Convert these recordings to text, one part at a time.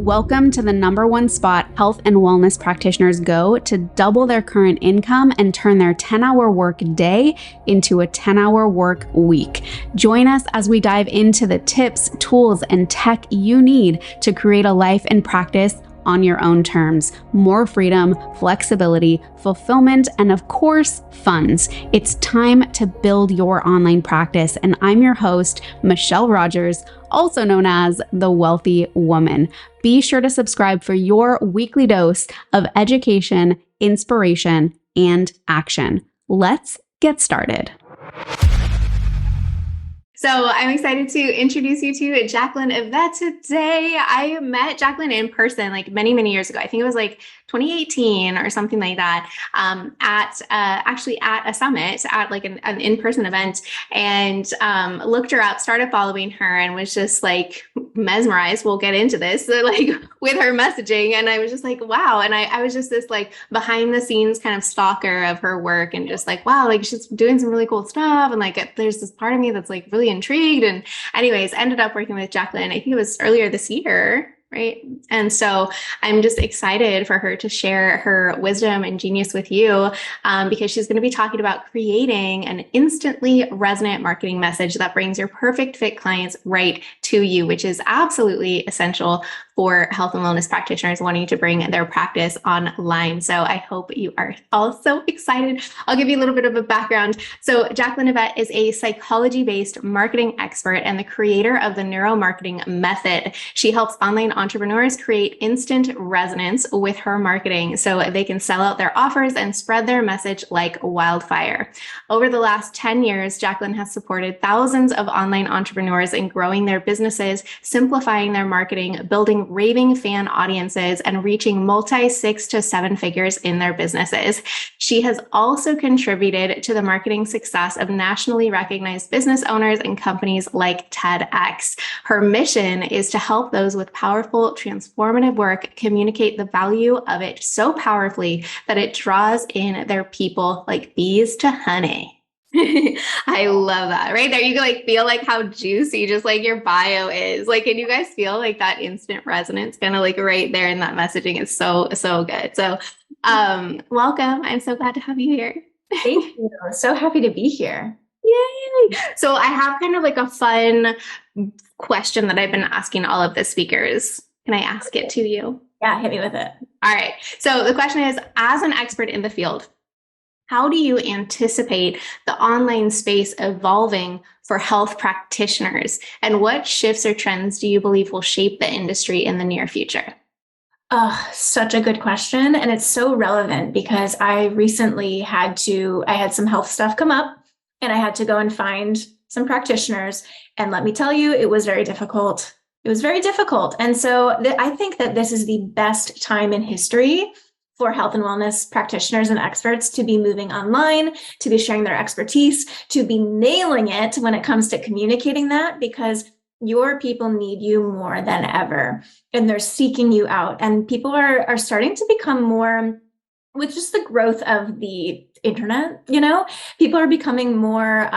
Welcome to the #1 spot health and wellness practitioners go to double their current income and turn their 10-hour work day into a 10-hour work week. Join us as we dive into the tips, tools, and tech you need to create a life and practice on your own terms. More freedom, flexibility, fulfillment, and of course, funds. It's time to build your online practice. And I'm your host, Michelle Rogers, also known as the WELLthy Woman. Be sure to subscribe for your weekly dose of education, inspiration, and action. Let's get started. So I'm excited to introduce you to Jacqueline Yvette today. I met Jacqueline in person like many, many years ago. I think it was like 2018 or something like that, actually at a summit, at like an in-person event, and looked her up, started following her, and was just like mesmerized. We'll get into this, like with her messaging. And I was just like, wow. And I was just this like behind the scenes kind of stalker of her work, and just like, wow, like she's doing some really cool stuff. And like, there's this part of me that's like really intrigued. And anyways, ended up working with Jacqueline. I think it was earlier this year. Right. And so I'm just excited for her to share her wisdom and genius with you, because she's going to be talking about creating an instantly resonant marketing message that brings your perfect fit clients right to you, which is absolutely essential for health and wellness practitioners wanting to bring their practice online. So I hope you are also excited. I'll give you a little bit of a background. So Jacqueline Yvette is a psychology-based marketing expert and the creator of the Neuromarketing Method. She helps online entrepreneurs create instant resonance with her marketing so they can sell out their offers and spread their message like wildfire. Over the last 10 years, Jacqueline has supported thousands of online entrepreneurs in growing their businesses, simplifying their marketing, building raving fan audiences, and reaching multi-6 to 7 figures in their businesses. She has also contributed to the marketing success of nationally recognized business owners and companies like TEDx. Her mission is to help those with powerful, transformative work communicate the value of it so powerfully that it draws in their people like bees to honey. I love that. Right there, you can like feel like how juicy just like your bio is. Like, can you guys feel like that instant resonance kind of like right there in that messaging? It's so good. So welcome. I'm so glad to have you here. Thank you. So happy to be here. Yay. So I have kind of like a fun question that I've been asking all of the speakers. Can I ask it to you? Yeah, hit me with it. All right. So the question is, as an expert in the field, how do you anticipate the online space evolving for health practitioners? And what shifts or trends do you believe will shape the industry in the near future? Oh, such a good question. And it's so relevant because I recently had some health stuff come up and I had to go and find some practitioners. And let me tell you, it was very difficult. It was very difficult. And so I think that this is the best time in history for health and wellness practitioners and experts to be moving online, to be sharing their expertise, to be nailing it when it comes to communicating that, because your people need you more than ever and they're seeking you out. And people are starting to become more, with just the growth of the internet, people are becoming more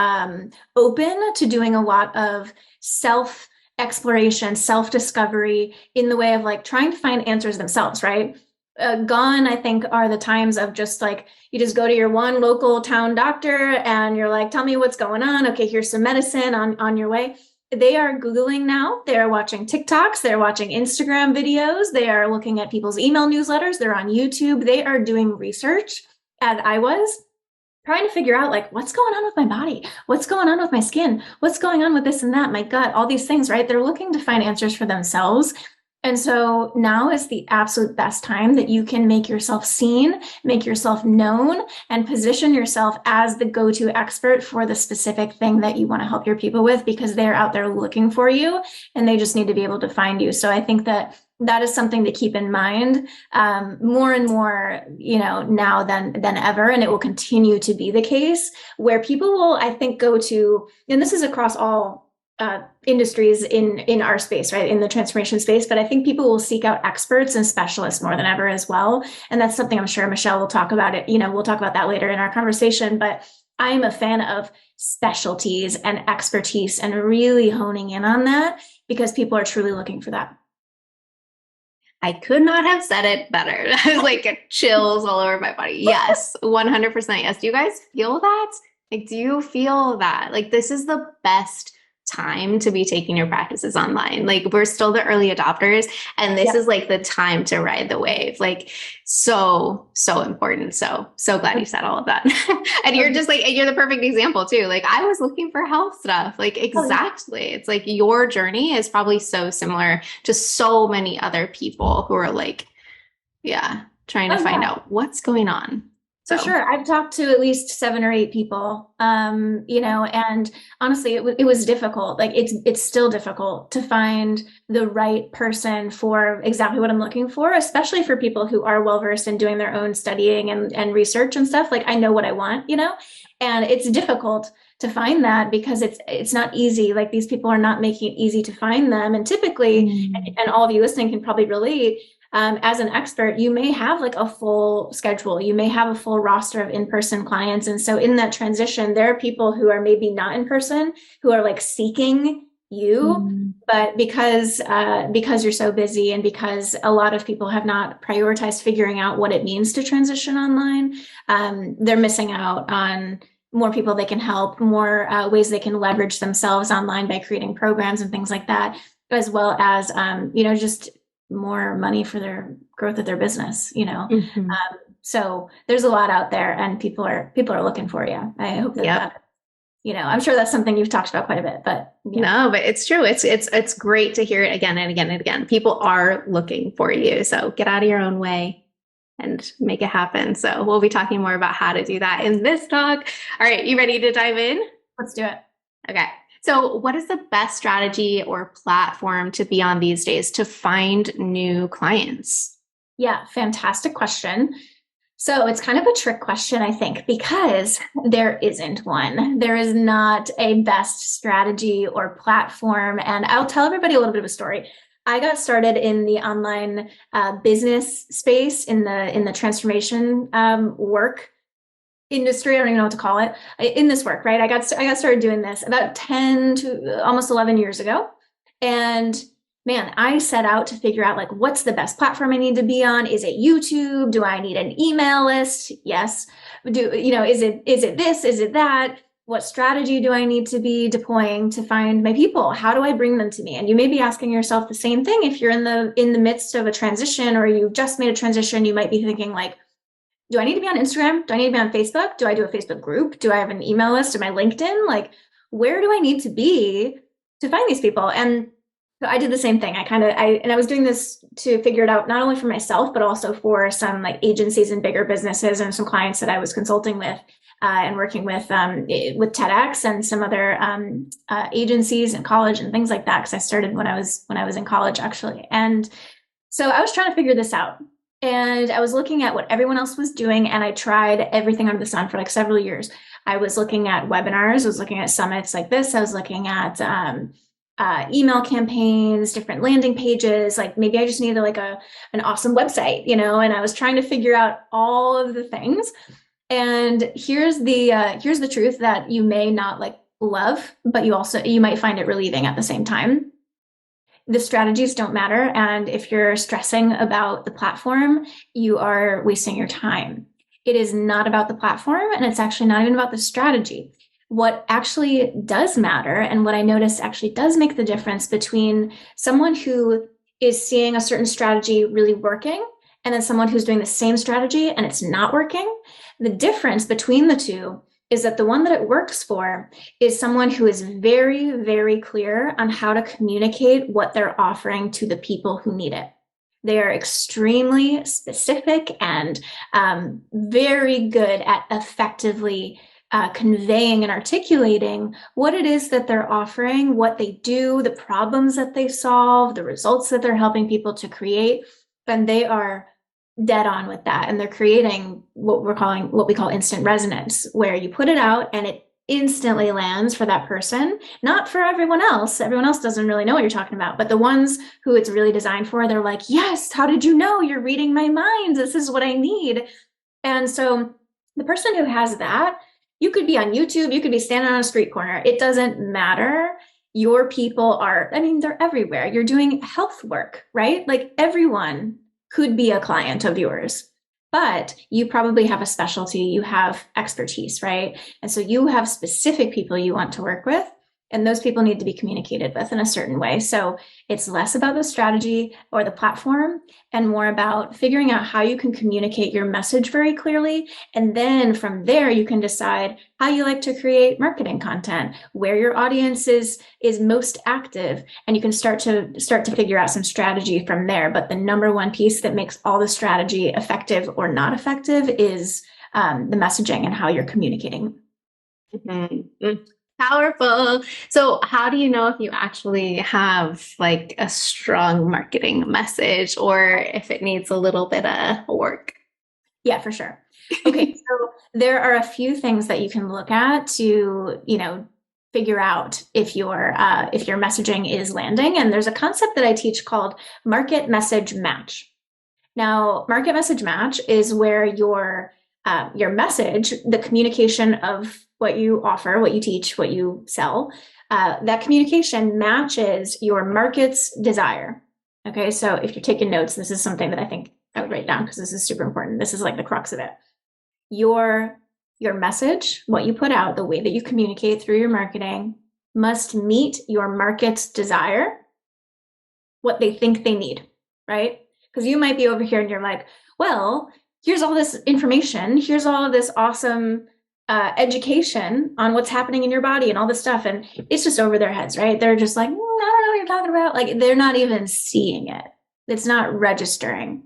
open to doing a lot of self-exploration, self-discovery in the way of like trying to find answers themselves, right? Gone, I think, are the times of just like, you just go to your one local town doctor and you're like, tell me what's going on. Okay, here's some medicine on your way. They are Googling now. They're watching TikToks. They're watching Instagram videos. They are looking at people's email newsletters. They're on YouTube. They are doing research, as I was, trying to figure out like, what's going on with my body? What's going on with my skin? What's going on with this and that, my gut, all these things, right? They're looking to find answers for themselves. And so now is the absolute best time that you can make yourself seen, make yourself known, and position yourself as the go-to expert for the specific thing that you want to help your people with, because they're out there looking for you and they just need to be able to find you. So I think that is something to keep in mind more and more, now than ever. And it will continue to be the case where people will, I think, go to, and this is across all industries in our space, right? In the transformation space. But I think people will seek out experts and specialists more than ever as well. And that's something I'm sure Michelle will talk about it. We'll talk about that later in our conversation, but I'm a fan of specialties and expertise and really honing in on that because people are truly looking for that. I could not have said it better. I was like chills all over my body. Yes, 100% yes. Do you guys feel that? Like, do you feel that? Like, this is the best time to be taking your practices online. Like, we're still the early adopters, and this Yeah. is like the time to ride the wave. Like, so important. So glad you said all of that. And you're just like, you're the perfect example too. Like, I was looking for health stuff. Like, exactly. It's like your journey is probably so similar to so many other people who are like, yeah, trying to find out what's going on. For So, sure. I've talked to at least 7 or 8 people, and honestly, it was difficult. Like it's still difficult to find the right person for exactly what I'm looking for, especially for people who are well versed in doing their own studying and research and stuff. Like I know what I want, and it's difficult to find that because it's not easy. Like these people are not making it easy to find them. And typically, and all of you listening can probably relate, as an expert, you may have like a full schedule, you may have a full roster of in-person clients. And so in that transition, there are people who are maybe not in person, who are like seeking you, but because you're so busy and because a lot of people have not prioritized figuring out what it means to transition online, they're missing out on more people they can help, more ways they can leverage themselves online by creating programs and things like that, as well as just more money for their growth of their business, so there's a lot out there and people are looking for you. I hope that, I'm sure that's something you've talked about quite a bit, but no, but it's true. It's great to hear it again and again and again. People are looking for you. So get out of your own way and make it happen. So we'll be talking more about how to do that in this talk. All right. You ready to dive in? Let's do it. Okay. So what is the best strategy or platform to be on these days to find new clients? Yeah, fantastic question. So it's kind of a trick question, I think, because there isn't one. There is not a best strategy or platform. And I'll tell everybody a little bit of a story. I got started in the online business space in the transformation work industry. I don't even know what to call it in this work, right? I got started doing this about 10 to almost 11 years ago. And man, I set out to figure out like, what's the best platform I need to be on? Is it YouTube? Do I need an email list? Yes. Is it this? Is it that? What strategy do I need to be deploying to find my people? How do I bring them to me? And you may be asking yourself the same thing if you're in the midst of a transition or you've just made a transition. You might be thinking like, do I need to be on Instagram? Do I need to be on Facebook? Do I do a Facebook group? Do I have an email list? Am I LinkedIn? Like, where do I need to be to find these people? And so I did the same thing. I was doing this to figure it out, not only for myself, but also for some like agencies and bigger businesses and some clients that I was consulting with and working with TEDx and some other agencies in college and things like that. Cause I started when I was in college actually. And so I was trying to figure this out. And I was looking at what everyone else was doing, and I tried everything under the sun for like several years. I was looking at webinars, I was looking at summits like this, I was looking at email campaigns, different landing pages. Like maybe I just needed like an awesome website, and I was trying to figure out all of the things. And here's the truth that you may not like love, but you might find it relieving at the same time. The strategies don't matter. And if you're stressing about the platform, you are wasting your time. It is not about the platform, and it's actually not even about the strategy. What actually does matter, and what I noticed actually does make the difference between someone who is seeing a certain strategy really working and then someone who's doing the same strategy and it's not working, the difference between the two is that the one that it works for is someone who is very, very clear on how to communicate what they're offering to the people who need it. They are extremely specific and very good at effectively conveying and articulating what it is that they're offering, what they do, the problems that they solve, the results that they're helping people to create. And they are dead on with that. And they're creating what we call instant resonance, where you put it out and it instantly lands for that person, not for everyone else. Everyone else doesn't really know what you're talking about, but the ones who it's really designed for, they're like, yes, how did you know? You're reading my mind. This is what I need. And so the person who has that, you could be on YouTube, you could be standing on a street corner. It doesn't matter. your people are, I mean, they're everywhere. You're doing health work, right? Like everyone could be a client of yours, but you probably have a specialty, you have expertise, right? And so you have specific people you want to work with, and those people need to be communicated with in a certain way. So it's less about the strategy or the platform and more about figuring out how you can communicate your message very clearly. And then from there, you can decide how you like to create marketing content, where your audience is most active, and you can start to figure out some strategy from there. But the number one piece that makes all the strategy effective or not effective is the messaging and how you're communicating. Mm-hmm. Powerful. So how do you know if you actually have like a strong marketing message or if it needs a little bit of work? Yeah, for sure. Okay, so there are a few things that you can look at to, figure out if your messaging is landing. And there's a concept that I teach called market message match. Now, market message match is where your message, the communication of what you offer, what you teach, what you sell, that communication matches your market's desire. Okay, so if you're taking notes, this is something that I think I would write down because this is super important. This is like the crux of it. Your message, what you put out, the way that you communicate through your marketing must meet your market's desire, what they think they need, right? Because you might be over here and you're like, well, here's all this information, here's all this awesome education on what's happening in your body and all this stuff. And it's just over their heads, right? They're just like, I don't know what you're talking about. Like they're not even seeing it. It's not registering.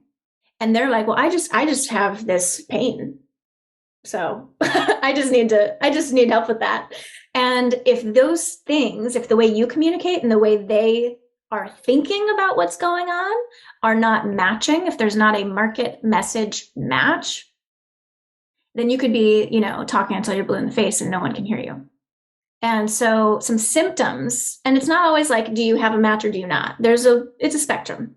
And they're like, well, I just have this pain. So I just need help with that. And if those things, if the way you communicate and the way they are thinking about what's going on are not matching, if there's not a market message match, then you could be, talking until you're blue in the face and no one can hear you. And so some symptoms, and it's not always like, do you have a match or do you not? It's a spectrum,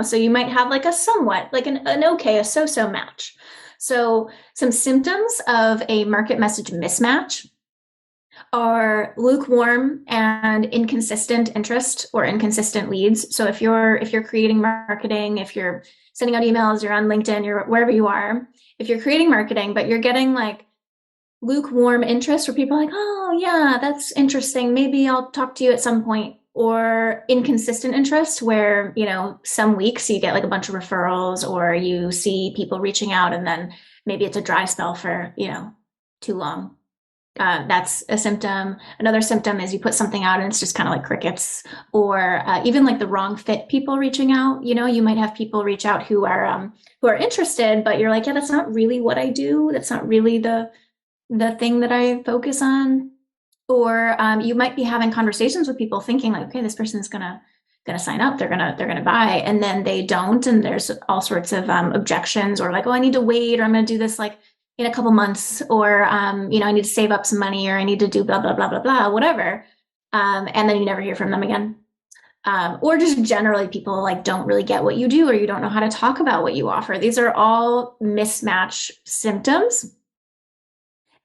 so you might have like a somewhat, like an okay, a so-so match. So some symptoms of a market message mismatch are lukewarm and inconsistent interest or inconsistent leads. So if you're creating marketing, if you're sending out emails, you're on LinkedIn, you're wherever you are, if you're creating marketing, but you're getting like lukewarm interest where people are like, oh yeah, that's interesting, maybe I'll talk to you at some point, or inconsistent interest where, some weeks you get like a bunch of referrals or you see people reaching out and then maybe it's a dry spell for, too long. That's a symptom. Another symptom is you put something out and it's just kind of like crickets, or even like the wrong fit people reaching out. You might have people reach out who are interested, but you're like, yeah, that's not really what I do. That's not really the thing that I focus on. Or you might be having conversations with people thinking like, okay, this person's gonna sign up, they're gonna buy, and then they don't, and there's all sorts of objections, or like, oh, I need to wait, or I'm gonna do this like in a couple months, or I need to save up some money, or I need to do blah blah blah blah blah, whatever, and then you never hear from them again. Or just generally people like don't really get what you do, or you don't know how to talk about what you offer. These are all mismatch symptoms.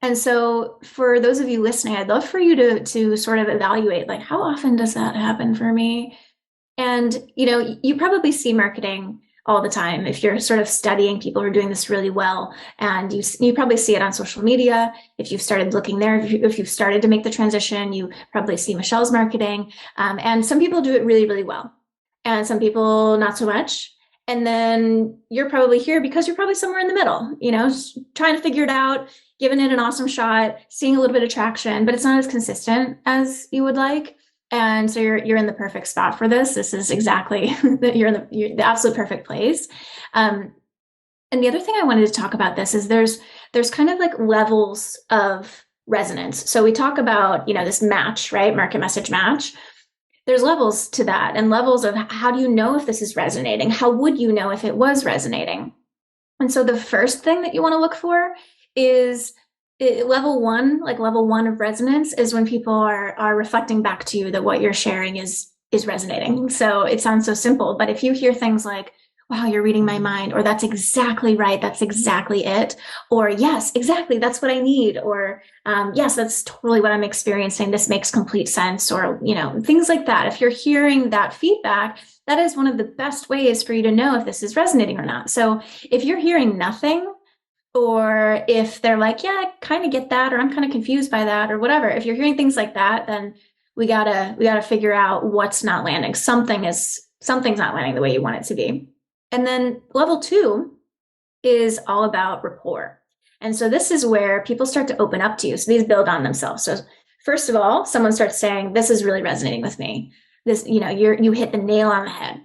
And so for those of you listening, I'd love for you to sort of evaluate, like, how often does that happen for me? And, you probably see marketing all the time. If you're sort of studying people who are doing this really well, and you probably see it on social media. If you've started looking there, if you've started to make the transition, you probably see Michelle's marketing. And some people do it really, really well. And some people not so much. And then you're probably here because you're probably somewhere in the middle, just trying to figure it out, giving it an awesome shot, seeing a little bit of traction, but it's not as consistent as you would like. And so you're in the perfect spot for this. This is exactly that you're the absolute perfect place. And the other thing I wanted to talk about this is there's kind of like levels of resonance. So we talk about, this match, right? Market message match. There's levels to that, and levels of how do you know if this is resonating? How would you know if it was resonating? And so the first thing that you want to look for is level one of resonance is when people are reflecting back to you that what you're sharing is resonating. So it sounds so simple, but if you hear things like, wow, you're reading my mind, or that's exactly right, that's exactly it, or yes, exactly, that's what I need, or yes, that's totally what I'm experiencing, this makes complete sense, or things like that. If you're hearing that feedback, that is one of the best ways for you to know if this is resonating or not. So if you're hearing nothing, or if they're like, yeah, I kind of get that, or I'm kind of confused by that, or whatever, if you're hearing things like that, then we gotta figure out what's not landing. Something's not landing the way you want it to be. And then level 2 is all about rapport. And so this is where people start to open up to you. So these build on themselves. So first of all, someone starts saying, this is really resonating with me. This, you hit the nail on the head.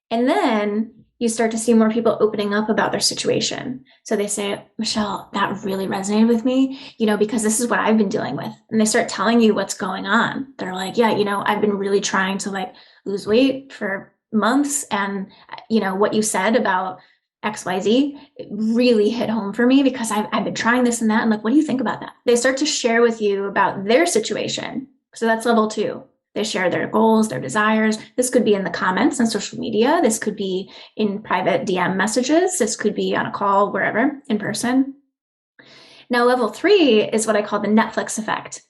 And then you start to see more people opening up about their situation. So they say, Michelle, that really resonated with me, because this is what I've been dealing with. And they start telling you what's going on. They're like, yeah, I've been really trying to like lose weight for months. And, what you said about XYZ really hit home for me because I've been trying this and that. And like, what do you think about that? They start to share with you about their situation. So that's level 2. They share their goals, their desires. This could be in the comments on social media. This could be in private DM messages. This could be on a call, wherever, in person. Now, level 3 is what I call the Netflix effect.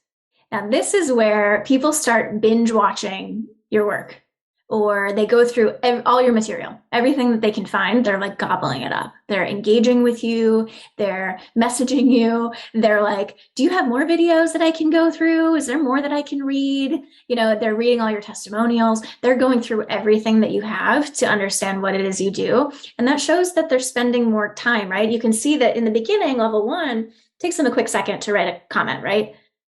Now, this is where people start binge watching your work, or they go through all your material, everything that they can find. They're like gobbling it up. They're engaging with you. They're messaging you. They're like, do you have more videos that I can go through? Is there more that I can read? They're reading all your testimonials. They're going through everything that you have to understand what it is you do. And that shows that they're spending more time, right? You can see that in the beginning, level 1 takes them a quick second to write a comment, right?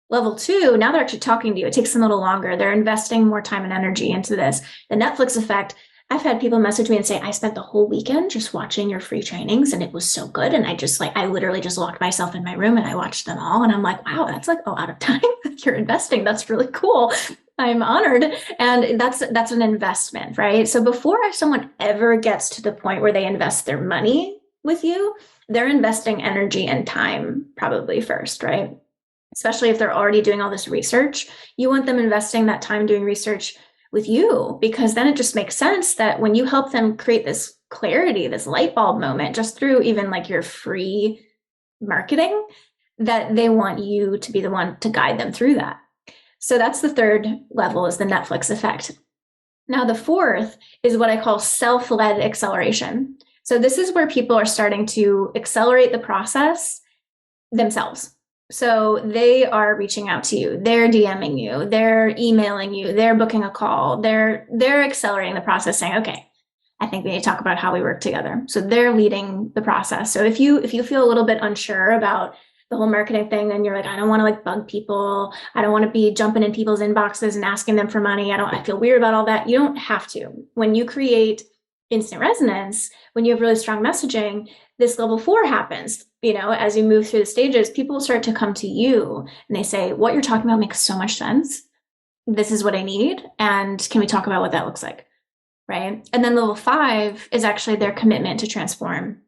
Level 2, now they're actually talking to you. It takes them a little longer. They're investing more time and energy into this. The Netflix effect, I've had people message me and say, I spent the whole weekend just watching your free trainings and it was so good. And I literally just locked myself in my room and I watched them all. And I'm like, wow, that's like a lot of time that you're investing. That's really cool. I'm honored. And that's an investment, right? So before someone ever gets to the point where they invest their money with you, they're investing energy and time probably first, right? Especially if they're already doing all this research, you want them investing that time doing research with you, because then it just makes sense that when you help them create this clarity, this light bulb moment, just through even like your free marketing, that they want you to be the one to guide them through that. So that's the 3rd level, is the Netflix effect. Now, the 4th is what I call self-led acceleration. So this is where people are starting to accelerate the process themselves. So they are reaching out to you, they're DMing you, they're emailing you, they're booking a call, they're accelerating the process, saying, okay, I think we need to talk about how we work together. So they're leading the process. So if you feel a little bit unsure about the whole marketing thing, and you're like, I don't want to like bug people, I don't want to be jumping in people's inboxes and asking them for money, I feel weird about all that. You don't have to. When you create instant resonance, when you have really strong messaging, this level 4 happens. As you move through the stages, people start to come to you and they say, what you're talking about makes so much sense. This is what I need. And can we talk about what that looks like? Right. And then level 5 is actually their commitment to transform.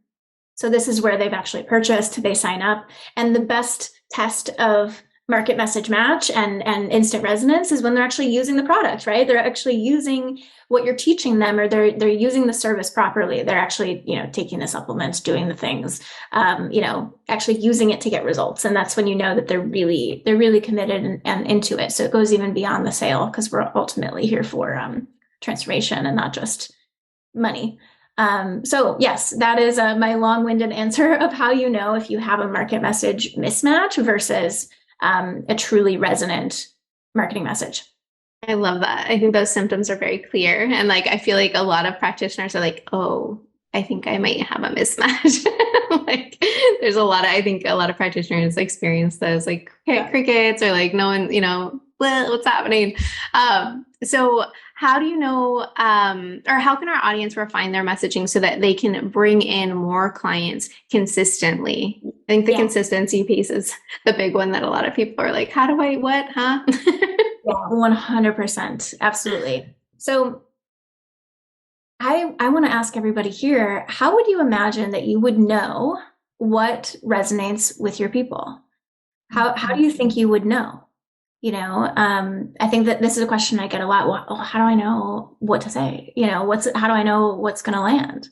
So this is where they've actually purchased, they sign up. And the best test of market message match and instant resonance is when they're actually using the product, right? They're actually using what you're teaching them, or they're using the service properly. They're actually, taking the supplements, doing the things, actually using it to get results. And that's when you know that they're really committed and into it. So it goes even beyond the sale, because we're ultimately here for transformation and not just money. So yes, that is my long-winded answer of how you know if you have a market message mismatch versus a truly resonant marketing message. I love that. I think those symptoms are very clear. And like, I feel like a lot of practitioners are like, oh, I think I might have a mismatch. Like, there's I think a lot of practitioners experience those, like crickets, or like no one, what's happening. So how do you know, or how can our audience refine their messaging so that they can bring in more clients consistently? I think the consistency piece is the big one that a lot of people are like, how do I, what, huh? Yeah, 100%. Absolutely. So I want to ask everybody here, how would you imagine that you would know what resonates with your people? How do you think you would know? I think that this is a question I get a lot. Well, how do I know what to say? How do I know what's going to land?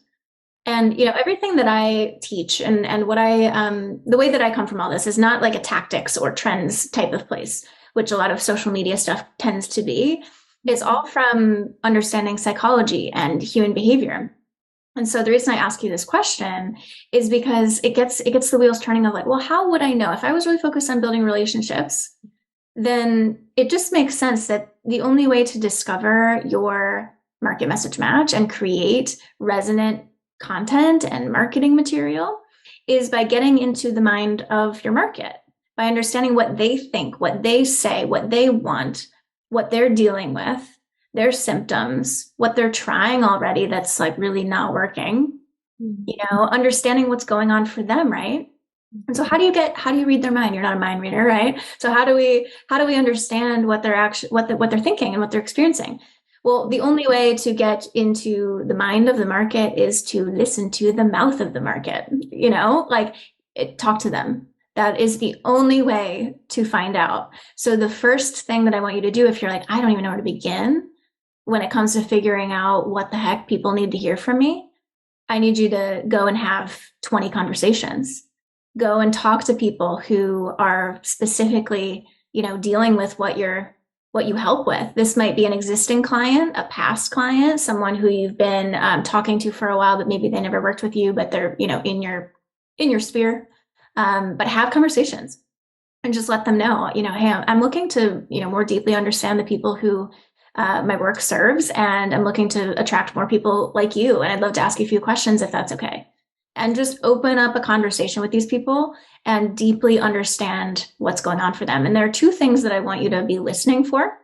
And, everything that I teach and what the way that I come from all this is not like a tactics or trends type of place, which a lot of social media stuff tends to be. It's all from understanding psychology and human behavior. And so the reason I ask you this question is because it gets the wheels turning of like, well, how would I know if I was really focused on building relationships? Then it just makes sense that the only way to discover your market message match and create resonant content and marketing material is by getting into the mind of your market, by understanding what they think, what they say, what they want, what they're dealing with, their symptoms, what they're trying already that's like really not working, understanding what's going on for them, right? And so how do you read their mind? You're not a mind reader, right? So how do we understand what they're what they're thinking and what they're experiencing? Well, the only way to get into the mind of the market is to listen to the mouth of the market, talk to them. That is the only way to find out. So the first thing that I want you to do, if you're like, I don't even know where to begin when it comes to figuring out what the heck people need to hear from me, I need you to go and have 20 conversations. Go and talk to people who are specifically, dealing with what you help with. This might be an existing client, a past client, someone who you've been talking to for a while, but maybe they never worked with you, but they're, in your sphere. But have conversations and just let them know, hey, I'm looking to, more deeply understand the people who my work serves, and I'm looking to attract more people like you. And I'd love to ask you a few questions if that's okay. And just open up a conversation with these people and deeply understand what's going on for them. And there are two things that I want you to be listening for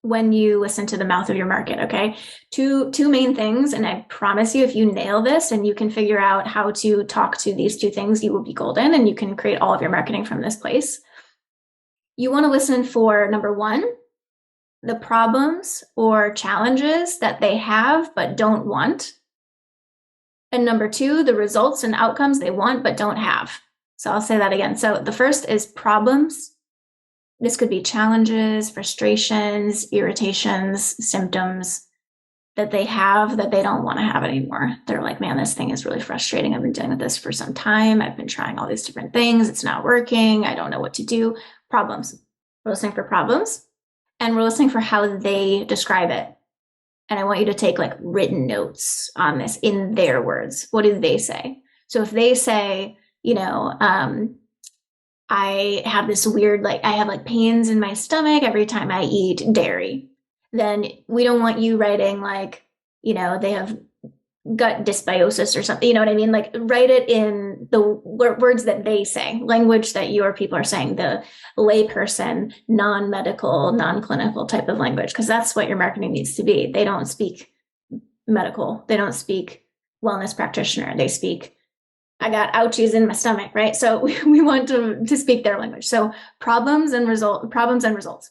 when you listen to the mouth of your market, okay? Two main things, and I promise you, if you nail this and you can figure out how to talk to these two things, you will be golden, and you can create all of your marketing from this place. You want to listen for, number one, the problems or challenges that they have but don't want. And number two, the results and outcomes they want but don't have. So I'll say that again. So the first is problems. This could be challenges, frustrations, irritations, symptoms that they have that they don't want to have anymore. They're like, man, this thing is really frustrating. I've been dealing with this for some time. I've been trying all these different things. It's not working. I don't know what to do. Problems. We're listening for problems, and we're listening for how they describe it. And I want you to take like written notes on this in their words. What do they say? So if they say, I have this weird, I have like pains in my stomach every time I eat dairy, then we don't want you writing like, they have gut dysbiosis or something, you know what I mean? Like write it in the words that they say, language that your people are saying, the layperson, non-medical, non-clinical type of language, because that's what your marketing needs to be. They don't speak medical. They don't speak wellness practitioner. They speak, I got ouchies in my stomach, right? So we want to speak their language. So problems and results.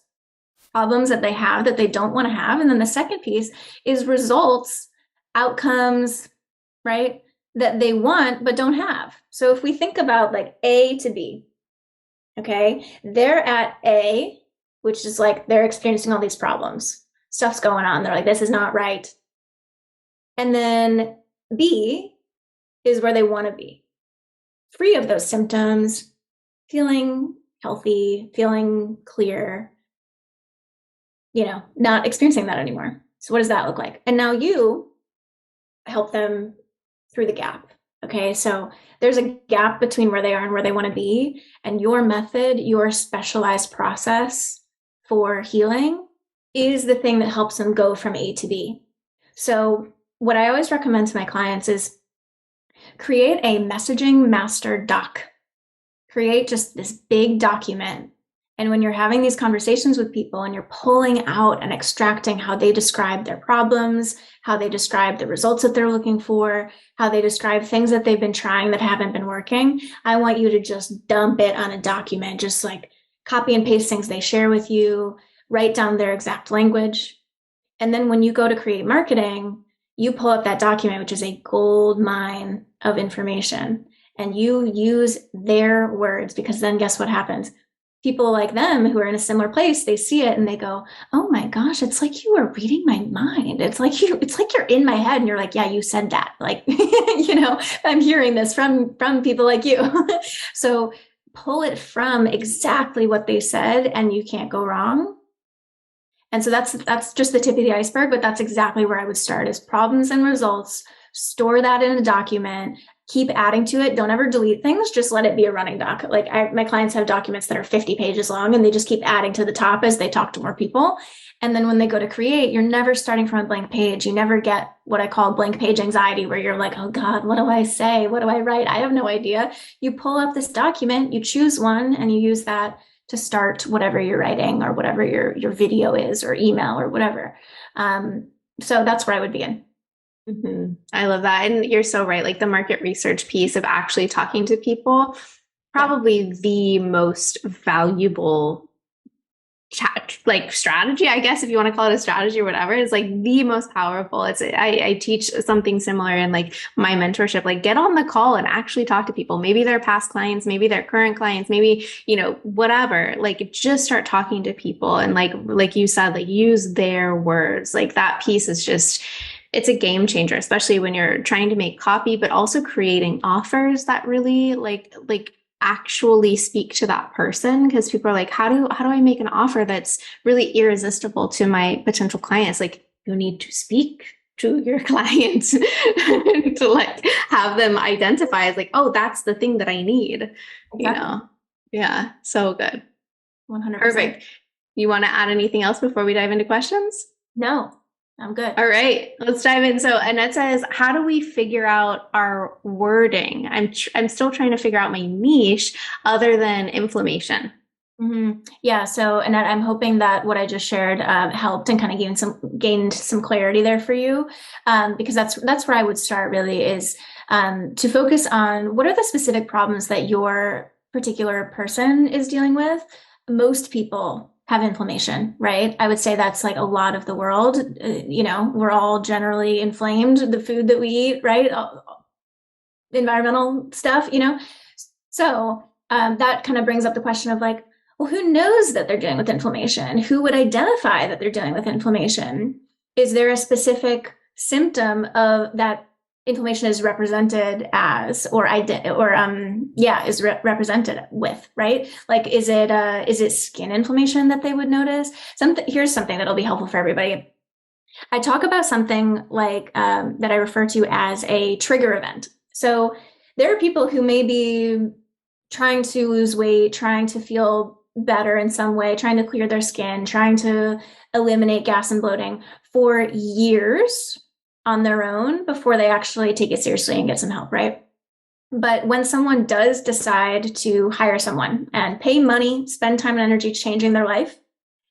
Problems that they have that they don't want to have. And then the second piece is results, outcomes, right, that they want but don't have. So if we think about like A to B, okay, they're at A, which is like they're experiencing all these problems. Stuff's going on. They're like, this is not right. And then B is where they want to be, free of those symptoms, feeling healthy, feeling clear, not experiencing that anymore. So what does that look like? And now you help them through the gap. Okay, so there's a gap between where they are and where they want to be. And your method, your specialized process for healing is the thing that helps them go from A to B. So what I always recommend to my clients is create a messaging master doc. Create just this big document. And when you're having these conversations with people and you're pulling out and extracting how they describe their problems, how they describe the results that they're looking for, how they describe things that they've been trying that haven't been working, I want you to just dump it on a document, just like copy and paste things they share with you, write down their exact language. And then when you go to create marketing, you pull up that document, which is a gold mine of information, and you use their words, because then guess what happens? People like them who are in a similar place, they see it and they go, oh my gosh, it's like you are reading my mind. it's like you're in my head and you're like, yeah, you said that. Like, I'm hearing this from people like you. So pull it from exactly what they said and you can't go wrong. And so that's just the tip of the iceberg, but that's exactly where I would start is problems and results, store that in a document, keep adding to it. Don't ever delete things. Just let it be a running doc. Like my clients have documents that are 50 pages long and they just keep adding to the top as they talk to more people. And then when they go to create, you're never starting from a blank page. You never get what I call blank page anxiety, where you're like, oh God, what do I say? What do I write? I have no idea. You pull up this document, you choose one, and you use that to start whatever you're writing or whatever your video is or email or whatever. So that's where I would begin. Mm-hmm. I love that. And you're so right. Like the market research piece of actually talking to people, probably the most valuable chat, like strategy, I guess, if you want to call it a strategy or whatever, is like the most powerful. I teach something similar in like my mentorship, like get on the call and actually talk to people. Maybe they're past clients, maybe they're current clients, maybe, whatever, like just start talking to people. And like you said, like use their words. Like that piece is just, it's a game changer, especially when you're trying to make copy, but also creating offers that really like actually speak to that person, because people are like, how do I make an offer that's really irresistible to my potential clients? Like you need to speak to your clients to like have them identify as like, oh, that's the thing that I need. Exactly. Yeah, so good. 100%. Perfect. You want to add anything else before we dive into questions? No, I'm good. All right, let's dive in. So Annette says, how do we figure out our wording? I'm still trying to figure out my niche other than inflammation. Mm-hmm. Yeah. So, Annette, I'm hoping that what I just shared helped and kind of gained some clarity there for you, because that's where I would start really is to focus on what are the specific problems that your particular person is dealing with. Most people have inflammation, right? I would say that's like a lot of the world. We're all generally inflamed. The food that we eat, right? Environmental stuff. So that kind of brings up the question of like, well, who knows that they're dealing with inflammation? Who would identify that they're dealing with inflammation? Is there a specific symptom of that inflammation is represented as, represented with, right? Like, is it skin inflammation that they would notice? Here's something that'll be helpful for everybody. I talk about something like that I refer to as a trigger event. So there are people who may be trying to lose weight, trying to feel better in some way, trying to clear their skin, trying to eliminate gas and bloating for years on their own before they actually take it seriously and get some help, right? But when someone does decide to hire someone and pay money, spend time and energy changing their life,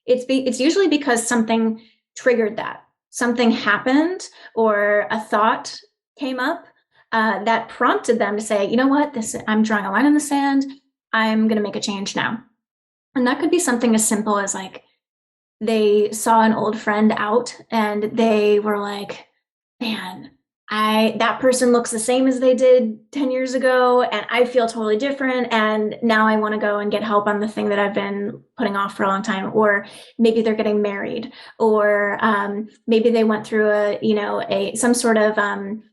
it's usually because something triggered that. Something happened or a thought came up that prompted them to say, you know what, I'm drawing a line in the sand. I'm going to make a change now. And that could be something as simple as like they saw an old friend out and they were like, man, that person looks the same as they did 10 years ago and I feel totally different, and now I want to go and get help on the thing that I've been putting off for a long time. Or maybe they're getting married, or maybe they went through some sort of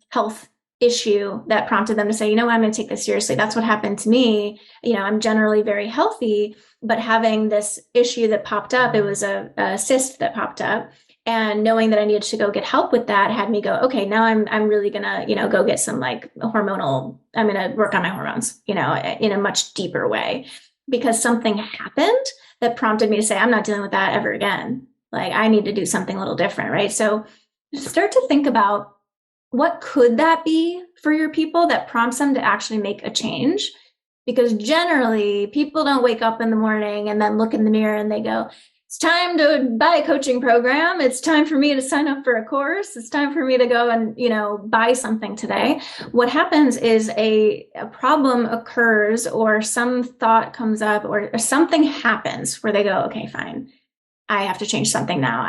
health issue that prompted them to say, I'm going to take this seriously. That's what happened to me. I'm generally very healthy, but having this issue that popped up, it was a cyst that popped up. And knowing that I needed to go get help with that had me go, okay, now I'm really gonna, go get some like hormonal, I'm gonna work on my hormones, in a much deeper way, because something happened that prompted me to say, I'm not dealing with that ever again. Like I need to do something a little different, right? So start to think about what could that be for your people that prompts them to actually make a change. Because generally people don't wake up in the morning and then look in the mirror and they go, it's time to buy a coaching program. It's time for me to sign up for a course. It's time for me to go and, buy something today. What happens is a problem occurs or some thought comes up or something happens where they go, okay, fine. I have to change something now.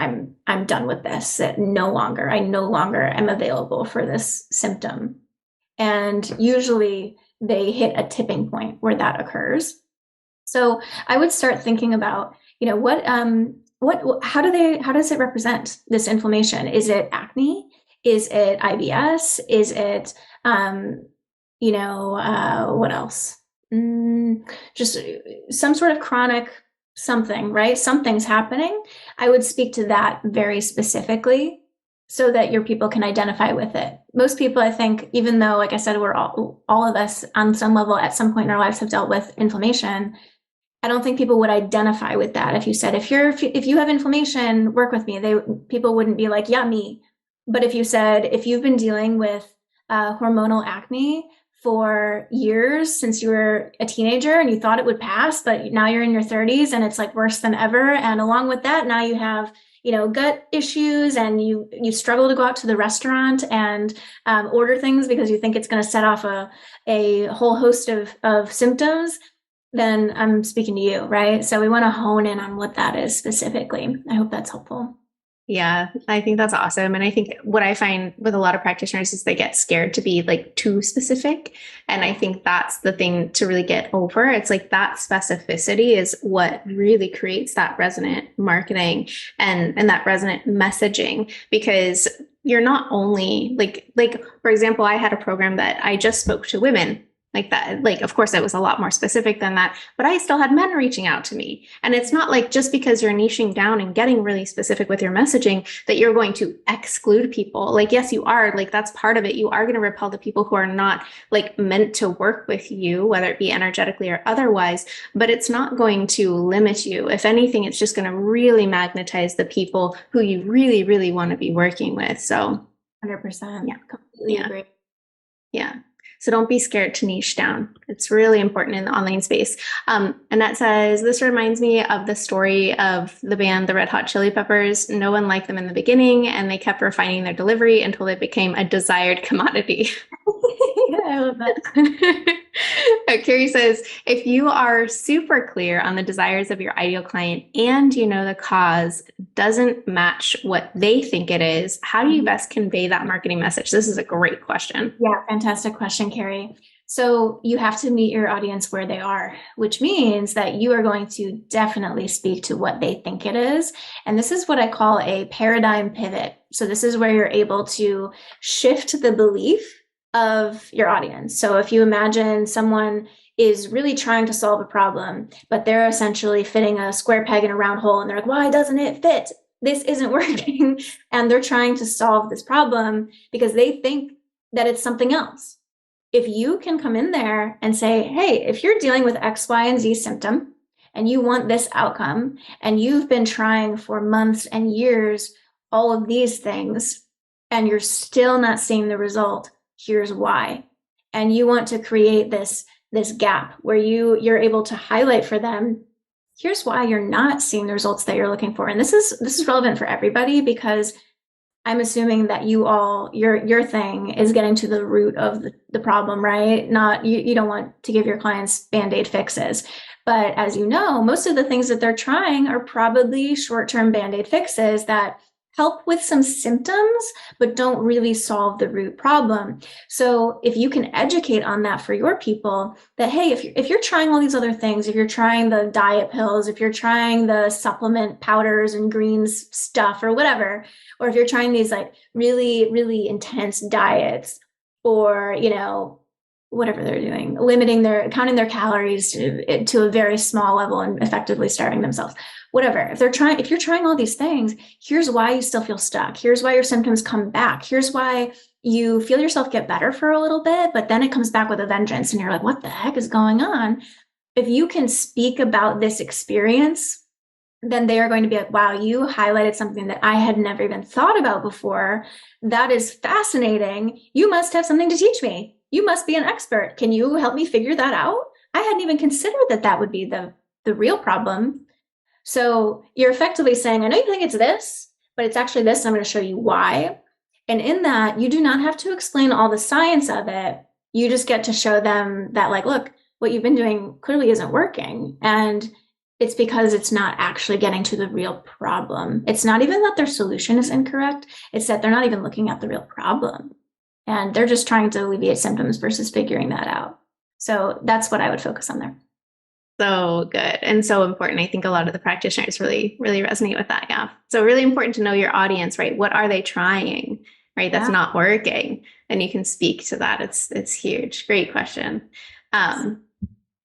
I'm done with this. I no longer am available for this symptom. And usually they hit a tipping point where that occurs. So I would start thinking about, what how does it represent this inflammation? Is it acne? Is it IBS? Is it, what else? Just some sort of chronic something, right? Something's happening. I would speak to that very specifically so that your people can identify with it. Most people, I think, even though, like I said, we're all of us on some level at some point in our lives have dealt with inflammation, I don't think people would identify with that. If you said, if you have inflammation, work with me, people wouldn't be like, yeah, me. But if you said, if you've been dealing with hormonal acne for years since you were a teenager and you thought it would pass, but now you're in your 30s and it's like worse than ever. And along with that, now you have, gut issues and you struggle to go out to the restaurant and order things because you think it's going to set off a whole host of symptoms, then I'm speaking to you, right? So we want to hone in on what that is specifically. I hope that's helpful. Yeah, I think that's awesome. And I think what I find with a lot of practitioners is they get scared to be like too specific. And I think that's the thing to really get over. It's like that specificity is what really creates that resonant marketing and that resonant messaging, because you're not only like for example, I had a program that I just spoke to women like that. Like, of course, it was a lot more specific than that, but I still had men reaching out to me. And it's not like just because you're niching down and getting really specific with your messaging that you're going to exclude people. Like, yes, you are. Like, that's part of it. You are going to repel the people who are not like meant to work with you, whether it be energetically or otherwise, but it's not going to limit you. If anything, it's just going to really magnetize the people who you really, really want to be working with. So 100%. yeah, completely agree. Yeah. So don't be scared to niche down. It's really important in the online space. And that says, this reminds me of the story of the band, the Red Hot Chili Peppers. No one liked them in the beginning, and they kept refining their delivery until they became a desired commodity. I love that. Carrie says, if you are super clear on the desires of your ideal client and you know the cause doesn't match what they think it is, how do you best convey that marketing message? This is a great question. Yeah, fantastic question, Carrie. So you have to meet your audience where they are, which means that you are going to definitely speak to what they think it is. And this is what I call a paradigm pivot. So this is where you're able to shift the belief of your audience. So if you imagine someone is really trying to solve a problem, but they're essentially fitting a square peg in a round hole and they're like, why doesn't it fit? This isn't working. And they're trying to solve this problem because they think that it's something else. If you can come in there and say, hey, if you're dealing with X, Y, and Z symptom and you want this outcome and you've been trying for months and years all of these things and you're still not seeing the result, here's why. And you want to create this gap where you're able to highlight for them, here's why you're not seeing the results that you're looking for. And this is relevant for everybody, because I'm assuming that your thing is getting to the root of the problem, right? Not you don't want to give your clients Band-Aid fixes. But as you know, most of the things that they're trying are probably short-term Band-Aid fixes that help with some symptoms, but don't really solve the root problem. So if you can educate on that for your people, that, hey, if you're trying all these other things, if you're trying the diet pills, if you're trying the supplement powders and greens stuff or whatever, or if you're trying these like really, really intense diets, or, whatever they're doing, counting their calories to a very small level and effectively starving themselves, whatever. If you're trying all these things, here's why you still feel stuck. Here's why your symptoms come back. Here's why you feel yourself get better for a little bit, but then it comes back with a vengeance and you're like, what the heck is going on? If you can speak about this experience, then they are going to be like, wow, you highlighted something that I had never even thought about before. That is fascinating. You must have something to teach me. You must be an expert. Can you help me figure that out? I hadn't even considered that would be the real problem. So you're effectively saying, I know you think it's this, but it's actually this. I'm going to show you why. And in that, you do not have to explain all the science of it. You just get to show them that, like, look, what you've been doing clearly isn't working. And it's because it's not actually getting to the real problem. It's not even that their solution is incorrect. It's that they're not even looking at the real problem. And they're just trying to alleviate symptoms versus figuring that out. So that's what I would focus on there. So good and so important. I think a lot of the practitioners really, really resonate with that. Yeah. So really important to know your audience, right? What are they trying, right? That's Yeah. not working. And you can speak to that. It's huge. Great question. Um,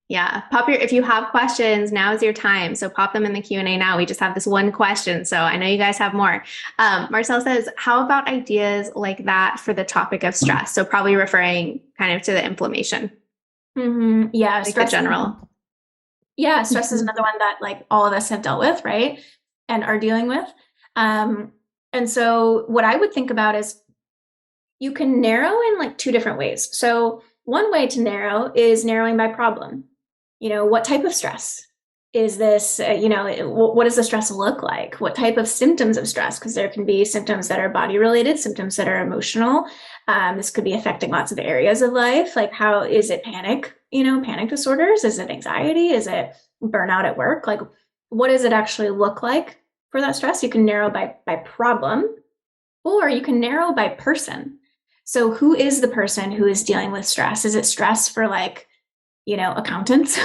yeah. If you have questions, now is your time. So pop them in the Q&A now. We just have this one question. So I know you guys have more. Marcel says, how about ideas like that for the topic of stress? So probably referring kind of to the inflammation, Yeah. like the general. Stress is another one that like all of us have dealt with, right? And are dealing with. And so what I would think about is you can narrow in like two different ways. So one way to narrow is narrowing by problem. What type of stress is this? What does the stress look like? What type of symptoms of stress? Because there can be symptoms that are body related, symptoms that are emotional. This could be affecting lots of areas of life. Like, how is it panic? Panic disorders? Is it anxiety? Is it burnout at work? Like, what does it actually look like for that stress? You can narrow by problem, or you can narrow by person. So who is the person who is dealing with stress? Is it stress for like, accountants?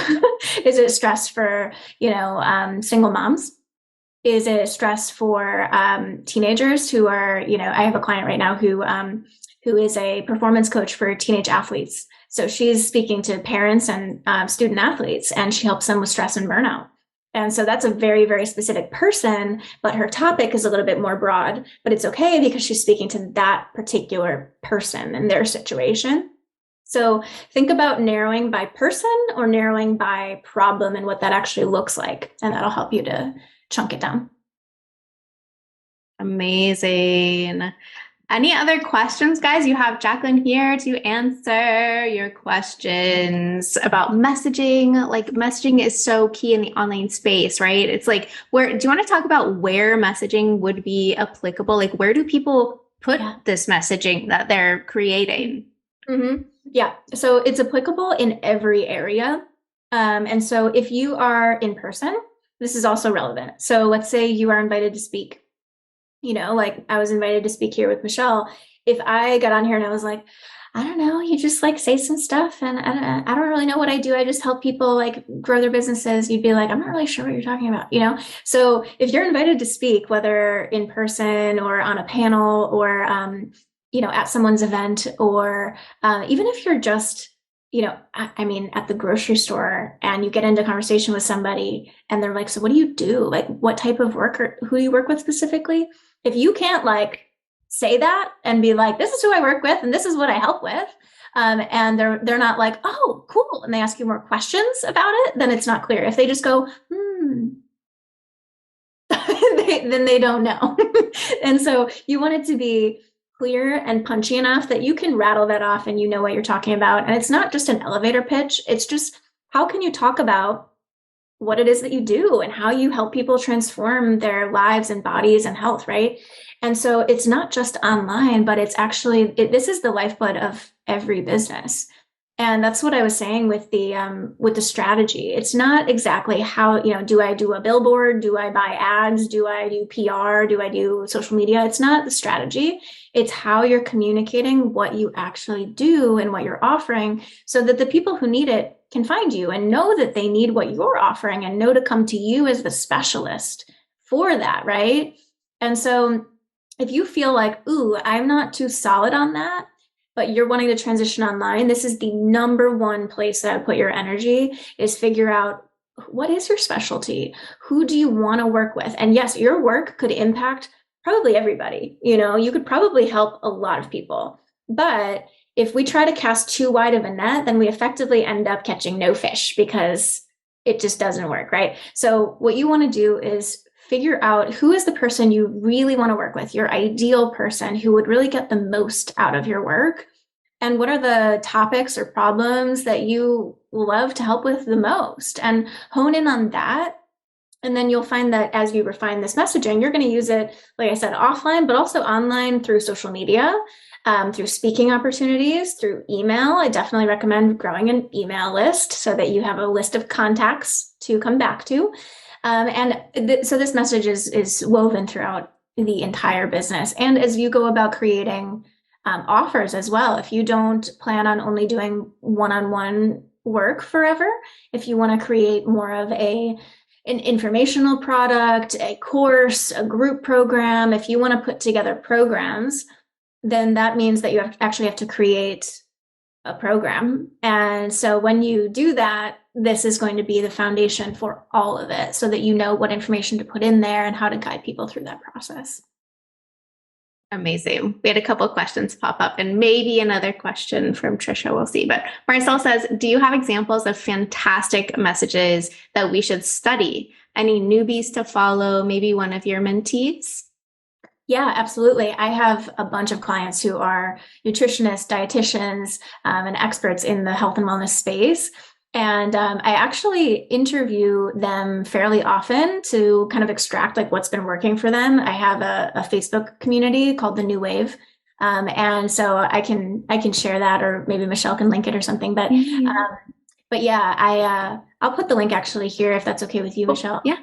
Is it stress for, single moms? Is it stress for teenagers who are, I have a client right now who is a performance coach for teenage athletes. So she's speaking to parents and student athletes, and she helps them with stress and burnout. And so that's a very, very specific person, but her topic is a little bit more broad, but it's okay because she's speaking to that particular person and their situation. So think about narrowing by person or narrowing by problem and what that actually looks like. And that'll help you to chunk it down. Amazing. Any other questions, guys? You have Jacqueline here to answer your questions about messaging. Like, messaging is so key in the online space, right? It's like, do you want to talk about where messaging would be applicable? Like, where do people put this messaging that they're creating? Mm-hmm. Yeah. So it's applicable in every area. And so if you are in person, this is also relevant. So let's say you are invited to speak. Like I was invited to speak here with Michelle. If I got on here and I was like, I don't know, you just like say some stuff and I don't really know what I do. I just help people like grow their businesses. You'd be like, I'm not really sure what you're talking about, So if you're invited to speak, whether in person or on a panel or, at someone's event, or even if you're just, at the grocery store and you get into conversation with somebody and they're like, so what do you do? Like, what type of work or who do you work with specifically? If you can't like say that and be like, this is who I work with and this is what I help with, and they're not like, oh, cool, and they ask you more questions about it, then it's not clear. If they just go, then they don't know. And so you want it to be clear and punchy enough that you can rattle that off and you know what you're talking about. And it's not just an elevator pitch. It's just, how can you talk about what it is that you do and how you help people transform their lives and bodies and health, right? And so it's not just online, but it's actually, this is the lifeblood of every business. And that's what I was saying with the strategy. It's not exactly how, do I do a billboard? Do I buy ads? Do I do PR? Do I do social media? It's not the strategy. It's how you're communicating what you actually do and what you're offering so that the people who need it can find you and know that they need what you're offering and know to come to you as the specialist for that, right? And so if you feel like, ooh, I'm not too solid on that, but you're wanting to transition online, this is the number one place that I put your energy, is figure out what is your specialty? Who do you want to work with? And yes, your work could impact probably everybody. You could probably help a lot of people. But if we try to cast too wide of a net, then we effectively end up catching no fish because it just doesn't work, right? So what you want to do is figure out who is the person you really want to work with, your ideal person who would really get the most out of your work. And what are the topics or problems that you love to help with the most? And hone in on that. And then you'll find that as you refine this messaging, you're going to use it, like I said, offline, but also online through social media, through speaking opportunities, through email. I definitely recommend growing an email list so that you have a list of contacts to come back to. So this message is woven throughout the entire business. And as you go about creating offers as well, if you don't plan on only doing one-on-one work forever. If you want to create more of an informational product, a course, a group program, if you want to put together programs, then that means that you actually have to create a program. And so when you do that, this is going to be the foundation for all of it so that you know what information to put in there and how to guide people through that process. Amazing. We had a couple of questions pop up and maybe another question from Trisha. We'll see. But Marcel says, do you have examples of fantastic messages that we should study? Any newbies to follow? Maybe one of your mentees? Yeah, absolutely. I have a bunch of clients who are nutritionists, dietitians, and experts in the health and wellness space. And I actually interview them fairly often to kind of extract like what's been working for them. I have a Facebook community called the New Wave. And so I can share that, or maybe Michelle can link it or something. But yeah, I'll put the link actually here if that's okay with you, Michelle. Yeah.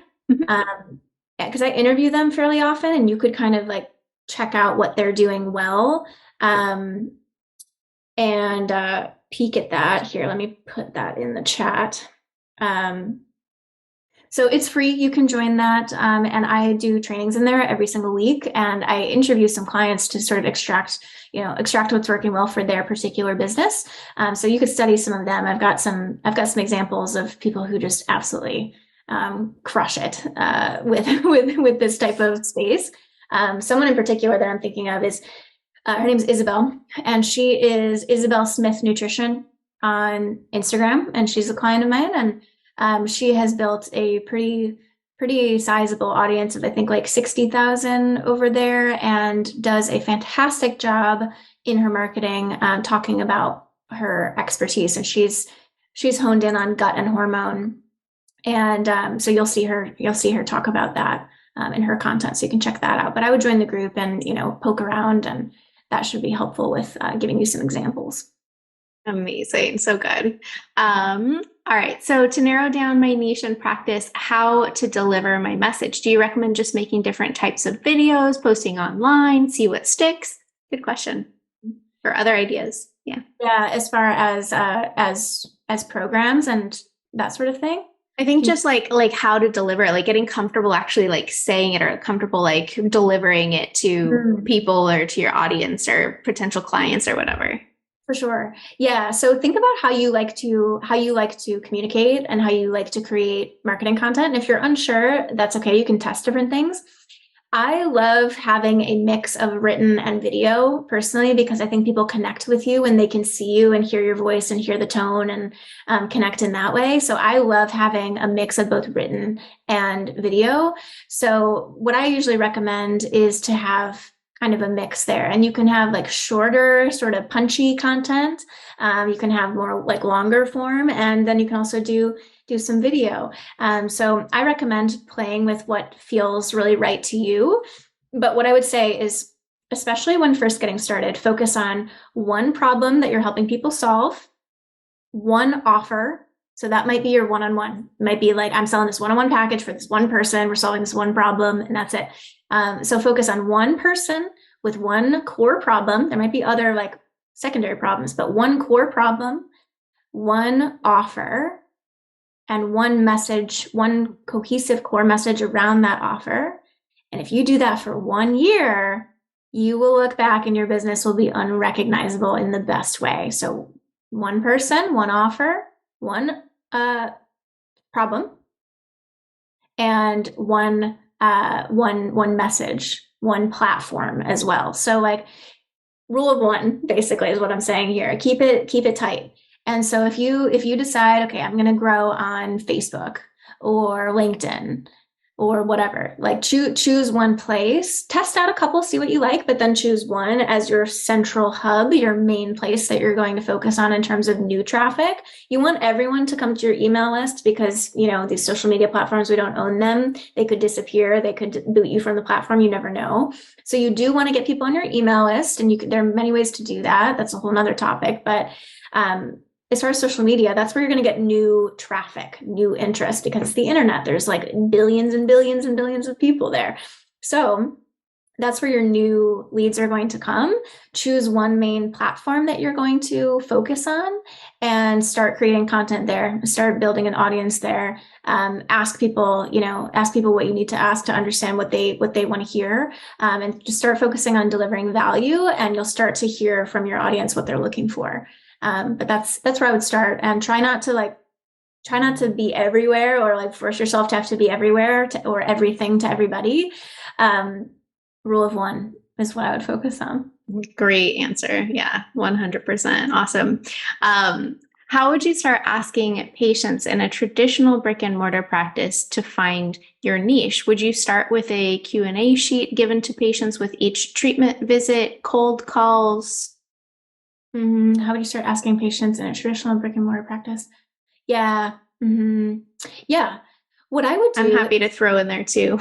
Because I interview them fairly often, and you could kind of like check out what they're doing well, and peek at that. Here, let me put that in the chat. So it's free. You can join that, and I do trainings in there every single week, and I interview some clients to sort of extract what's working well for their particular business. So you could study some of them. I've got some examples of people who just absolutely crush it with this type of space. Someone in particular that I'm thinking of is her name is Isabel, and she is Isabel Smith Nutrition on Instagram, and she's a client of mine, and she has built a pretty sizable audience of I think like 60,000 over there, and does a fantastic job in her marketing, talking about her expertise, and she's honed in on gut and hormone. And so you'll see her talk about that in her content, so you can check that out. But I would join the group and poke around, and that should be helpful with giving you some examples. Amazing, so good. All right, so to narrow down my niche and practice how to deliver my message, do you recommend just making different types of videos, posting online, see what sticks? Good question. Or other ideas? Yeah. As far as programs and that sort of thing. I think just like how to deliver it, like getting comfortable actually like saying it, or comfortable like delivering it to people or to your audience or potential clients or whatever. For sure. Yeah. So think about how you like to communicate and how you like to create marketing content. And if you're unsure, that's okay. You can test different things. I love having a mix of written and video personally, because I think people connect with you when they can see you and hear your voice and hear the tone and connect in that way. So I love having a mix of both written and video. So what I usually recommend is to have kind of a mix there, and you can have like shorter, sort of punchy content. You can have more like longer form, and then you can also do some video. So I recommend playing with what feels really right to you. But what I would say is, especially when first getting started, focus on one problem that you're helping people solve, one offer. So that might be your one-on-one. It might be like, I'm selling this one-on-one package for this one person. We're solving this one problem, and that's it. So focus on one person with one core problem. There might be other like secondary problems, but one core problem, one offer, and one message, one cohesive core message around that offer. And if you do that for 1 year, you will look back and your business will be unrecognizable in the best way. So one person, one offer, one problem, and one message, one platform as well. So like rule of one, basically, is what I'm saying here. Keep it tight. And so if you decide, okay, I'm going to grow on Facebook or LinkedIn or whatever, like choose one place, test out a couple, see what you like, but then choose one as your central hub, your main place that you're going to focus on in terms of new traffic. You want everyone to come to your email list, because, these social media platforms, we don't own them. They could disappear. They could boot you from the platform. You never know. So you do want to get people on your email list, and there are many ways to do that. That's a whole nother topic. But as far as social media, that's where you're going to get new traffic, new interest, because it's the internet. There's like billions and billions and billions of people there. So that's where your new leads are going to come. Choose one main platform that you're going to focus on and start creating content there. Start building an audience there. Ask people, ask people what you need to ask to understand what they want to hear, and just start focusing on delivering value. And you'll start to hear from your audience what they're looking for. But that's where I would start, and try not to be everywhere, or like force yourself to have to be everywhere or everything to everybody. Um, Rule of one is what I would focus on. Great answer. Yeah, 100%. Awesome. How would you start asking patients in a traditional brick and mortar practice to find your niche? Would you start with a Q&A sheet given to patients with each treatment visit, cold calls? How would you start asking patients in a traditional brick and mortar practice? Yeah. Yeah. What I would do. I'm happy to throw in there too.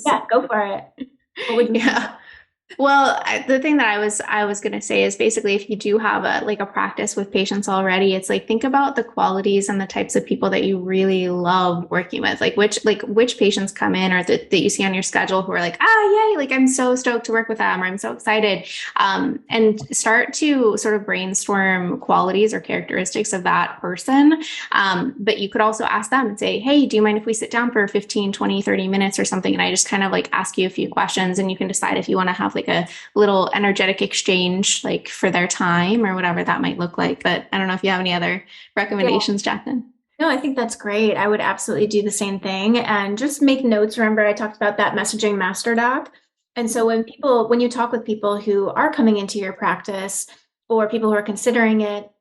Yeah, go for it. What would you Yeah. Well, the thing that I was going to say is basically if you do have a practice with patients already, it's like think about the qualities and the types of people that you really love working with. Like which patients come in or that you see on your schedule who are like, yay, like I'm so stoked to work with them or I'm so excited. And start to sort of brainstorm qualities or characteristics of that person. But you could also ask them and say, hey, do you mind if we sit down for 15, 20, 30 minutes or something? And I just kind of like ask you a few questions and you can decide if you want to have like a little energetic exchange like for their time or whatever that might look like. But I don't know if you have any other recommendations, Jacqueline. No, I think that's great. I would absolutely do the same thing and just make notes. Remember, I talked about that messaging master doc. And so when you talk with people who are coming into your practice or people who are considering it,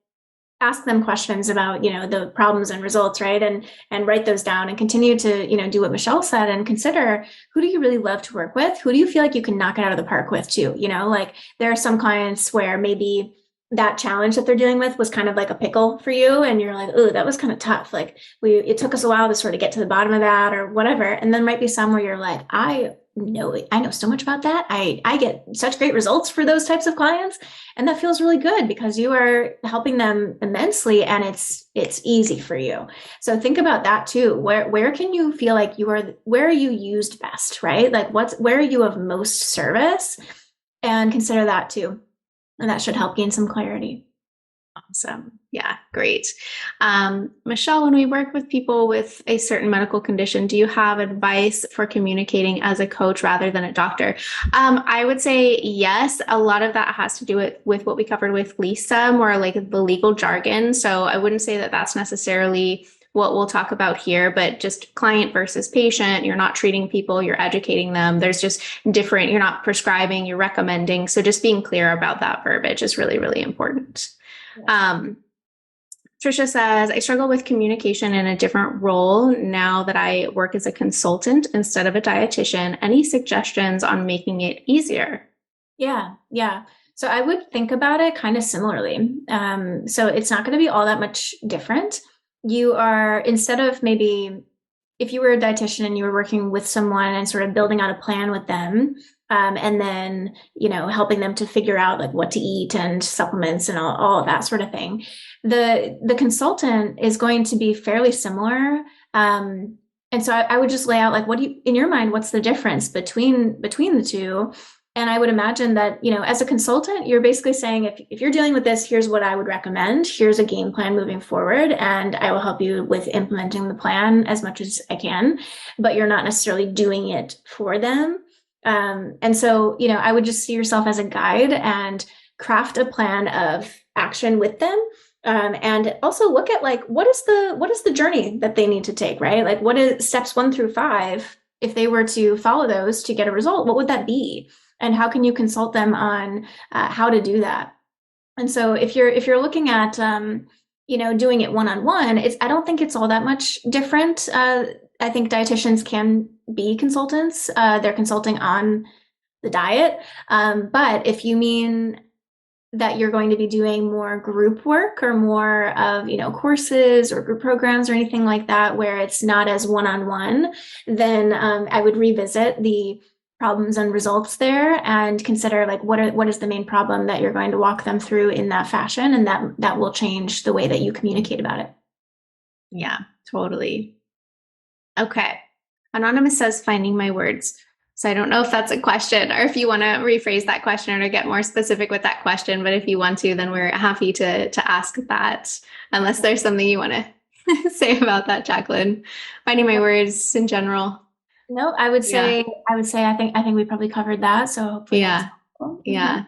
ask them questions about, the problems and results, right? And write those down and continue to, do what Michelle said and consider, who do you really love to work with? Who do you feel like you can knock it out of the park with too? Like there are some clients where maybe that challenge that they're dealing with was kind of like a pickle for you. And you're like, oh, that was kind of tough. Like it took us a while to sort of get to the bottom of that or whatever. And then might be some where you're like, I know so much about that. I get such great results for those types of clients. And that feels really good because you are helping them immensely and it's easy for you. So think about that too. Where can you feel like where are you used best, right? Like where are you of most service? And consider that too. And that should help gain some clarity. Awesome. Yeah, great. Michelle, when we work with people with a certain medical condition, do you have advice for communicating as a coach rather than a doctor? I would say yes. A lot of that has to do with what we covered with Lisa, more like the legal jargon. So I wouldn't say that that's necessarily what we'll talk about here, but just client versus patient. You're not treating people, you're educating them. There's just different, you're not prescribing, you're recommending. So just being clear about that verbiage is really, really important. Trisha says, I struggle with communication in a different role now that I work as a consultant instead of a dietitian. Any suggestions on making it easier? Yeah. So I would think about it kind of similarly. So it's not going to be all that much different. You are, instead of maybe if you were a dietitian and you were working with someone and sort of building out a plan with them, and then, helping them to figure out like what to eat and supplements and all of that sort of thing. The consultant is going to be fairly similar. And so I would just lay out like, in your mind, what's the difference between the two? And I would imagine that, as a consultant, you're basically saying, if you're dealing with this, here's what I would recommend. Here's a game plan moving forward, and I will help you with implementing the plan as much as I can, but you're not necessarily doing it for them. And so, I would just see yourself as a guide and craft a plan of action with them. And also look at like, what is the journey that they need to take, right? Like what is steps 1 through 5? If they were to follow those to get a result, what would that be? And how can you consult them on how to do that? And so if you're looking at, doing it one-on-one, I don't think it's all that much different. I think dietitians can be consultants. They're consulting on the diet. But if you mean that you're going to be doing more group work or more of, courses or group programs or anything like that, where it's not as one-on-one, then I would revisit the problems and results there and consider like what is the main problem that you're going to walk them through in that fashion, and that will change the way that you communicate about it. Yeah, totally. Okay. Anonymous says, finding my words. So I don't know if that's a question or if you want to rephrase that question or get more specific with that question. But if you want to, then we're happy to ask that, unless there's something you want to say about that, Jacqueline. Finding my words in general. No, Yeah. I think we probably covered that. So hopefully that's Yeah. helpful. Yeah.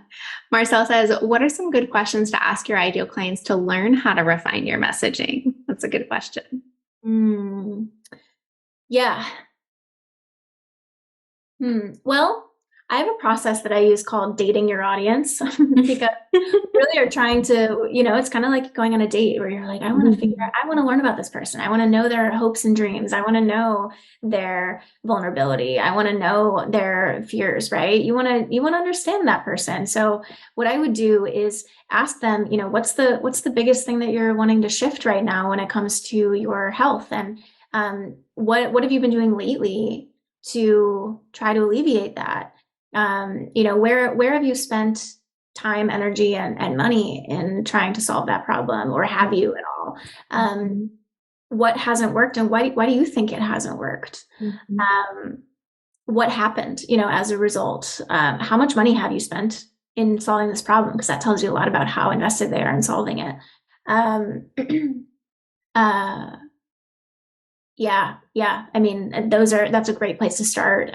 Marcel says, what are some good questions to ask your ideal clients to learn how to refine your messaging? That's a good question. Mm, yeah. Well, I have a process that I use called dating your audience because really are trying to, it's kind of like going on a date where you're like, I want to learn about this person. I want to know their hopes and dreams. I want to know their vulnerability. I want to know their fears, right? You want to understand that person. So what I would do is ask them, what's the biggest thing that you're wanting to shift right now when it comes to your health? And what have you been doing lately to try to alleviate that? Where have you spent time, energy, and money in trying to solve that problem, or have you at all? What hasn't worked, and why do you think it hasn't worked? What happened, as a result? How much money have you spent in solving this problem? Because that tells you a lot about how invested they are in solving it. uh, yeah. I mean, that's a great place to start.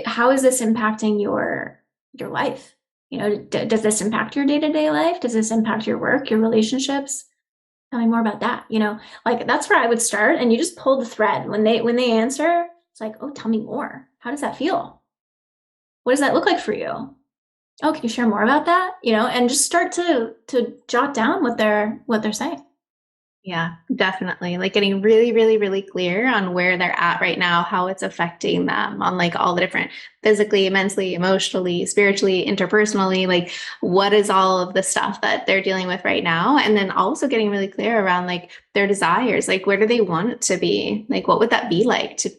How is this impacting your life? Does this impact your day-to-day life? Does this impact your work, your relationships? Tell me more about that. Like that's where I would start, and you just pull the thread. When they answer, it's like, oh, tell me more. How does that feel? What does that look like for you? Oh, can you share more about that? And just start to jot down what they're saying. Yeah, definitely. Like getting really, really, really clear on where they're at right now, how it's affecting them on like all the different physically, mentally, emotionally, spiritually, interpersonally, like what is all of the stuff that they're dealing with right now. And then also getting really clear around like their desires, like where do they want it to be? Like what would that be like to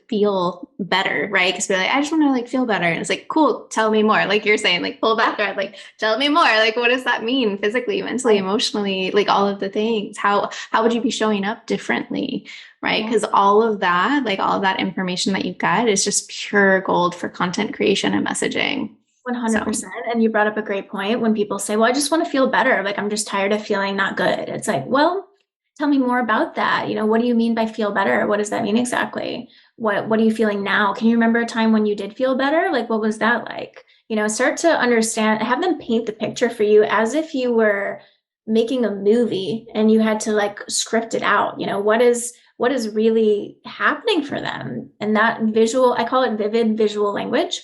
feel better, right? Because we're like, I just want to like feel better. And it's like, cool, tell me more. Like you're saying, like pull back thread, like tell me more. Like what does that mean physically, mentally, emotionally, like all of the things? How would you be showing up differently, right? Because all of that, like all of that information that you've got is just pure gold for content creation and messaging. 100%. And you brought up a great point when people say, well, I just want to feel better. Like, I'm just tired of feeling not good. It's like, well, tell me more about that. What do you mean by feel better? What does that mean exactly? What are you feeling now? Can you remember a time when you did feel better? Like, what was that like? Start to understand, have them paint the picture for you as if you were making a movie and you had to like script it out. What is really happening for them? And that visual, I call it vivid visual language.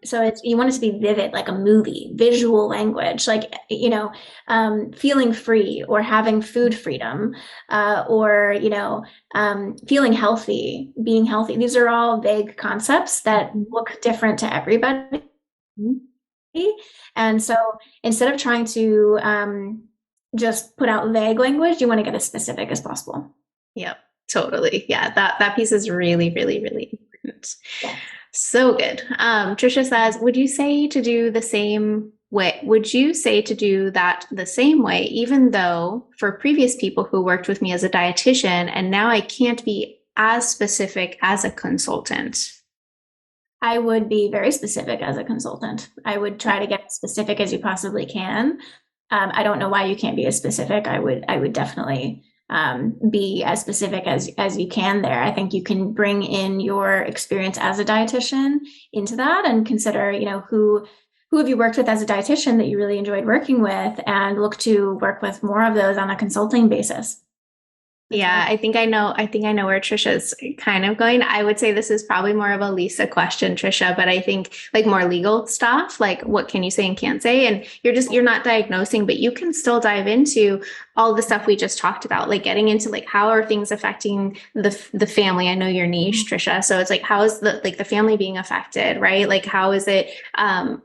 So you want it to be vivid, like a movie, visual language, like feeling free or having food freedom, or feeling healthy, being healthy. These are all vague concepts that look different to everybody. And so instead of trying to just put out vague language, you want to get as specific as possible. Yep, totally. Yeah, that piece is really, really, really important. Yeah. So good. Trisha says, would you say to do the same way? Would you say to do that the same way, even though for previous people who worked with me as a dietitian, and now I can't be as specific as a consultant? I would be very specific as a consultant. I would try to get as specific as you possibly can. I don't know why you can't be as specific. I would definitely be as specific as you can there. I think you can bring in your experience as a dietitian into that and consider, who have you worked with as a dietitian that you really enjoyed working with, and look to work with more of those on a consulting basis. Yeah, I think I know where Trisha's kind of going. I would say this is probably more of a Lisa question, Trisha, but I think like more legal stuff, like what can you say and can't say? And you're not diagnosing, but you can still dive into all the stuff we just talked about, like getting into like how are things affecting the family. I know your niche, Trisha. So it's like how is the family being affected, right? Like how is it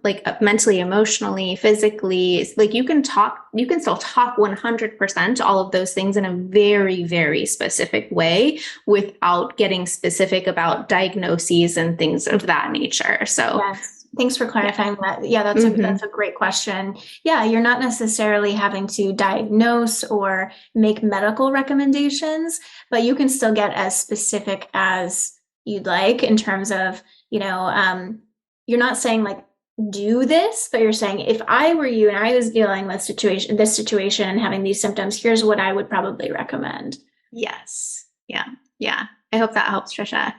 like mentally, emotionally, physically? Like you can still talk 100% all of those things in a very, very specific way without getting specific about diagnoses and things of that nature. So yes. Thanks for clarifying that. Yeah, that's a great question. Yeah, you're not necessarily having to diagnose or make medical recommendations, but you can still get as specific as you'd like in terms of, you're not saying like, do this, but you're saying, if I were you and I was dealing with this situation and having these symptoms, here's what I would probably recommend. Yes. Yeah. Yeah. I hope that helps, Trisha.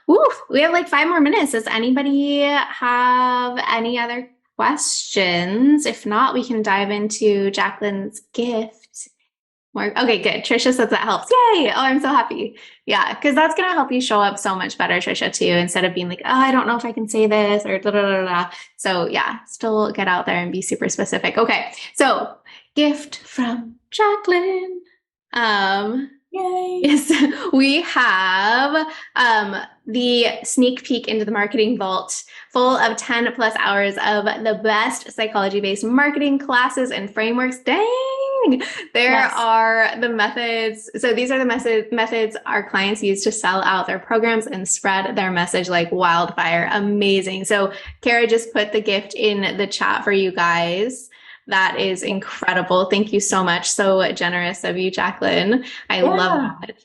Woo, we have like 5 more minutes. Does anybody have any other questions? If not, we can dive into Jacqueline's gift. Okay, good. Trisha says that helps. Yay. Oh, I'm so happy. Yeah, because that's going to help you show up so much better, Trisha, too, instead of being like, oh, I don't know if I can say this or da da da da. So yeah, still get out there and be super specific. Okay, so gift from Jacqueline. Yay. Yes, we have the sneak peek into the marketing vault full of 10 plus hours of the best psychology-based marketing classes and frameworks. Dang! There are the methods. So these are the methods our clients use to sell out their programs and spread their message like wildfire. Amazing. So Kara just put the gift in the chat for you guys. That is incredible. Thank you so much. So generous of you, Jacqueline. I love that.